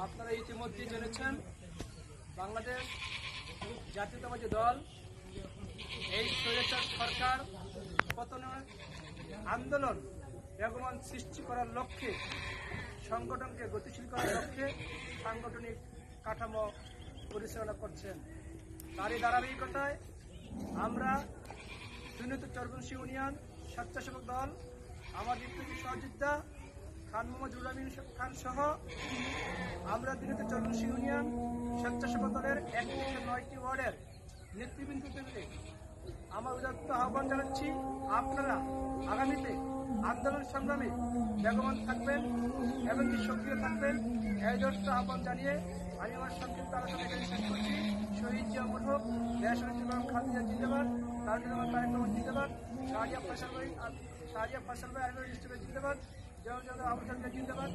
আপনারা ইতিমধ্যে জেনেছেন বাংলাদেশ জাতীয়তাবাদী দল এই স্বৈরাচার সরকার পতনের আন্দোলন বেগবান সৃষ্টি করার লক্ষ্যে সংগঠনকে গতিশীল করার লক্ষ্যে সাংগঠনিক কাঠামো পরিচালনা করছেন। তারই ধারাবাহিকতায় আমরা সুন্নত চরবংশী ইউনিয়ন স্বেচ্ছাসেবক দল আমার বিপ্লবী সহযোদ্ধা খান মোহাম্মদ রুহুল আমিন খান সহ আমরা সুন্নত চরবংশী ইউনিয়ন স্বেচ্ছাসেবক দলের 1 থেকে 9টি ওয়ার্ডের নেতৃবৃন্দকে আমার উদাত্ত আহ্বান জানাচ্ছি, আপনারা আগামীতে আন্দোলন সংগ্রামে বেগবান থাকবেন এবং সক্রিয় থাকবেন। এই দর্শক আহ্বান জানিয়ে আমি আমার সংক্ষিপ্ত আলোচনা এখানে শেষ করছি। শহীদ জিয়া মঠক, খাদিজা জিন্দাবাদ, তারেক জিন্দাবাদ, শাহরিয়া ফসল ভাই আর্মি জিন্দাবাদ, জওয়ান আবু জাহিদ জিন্দাবাদ।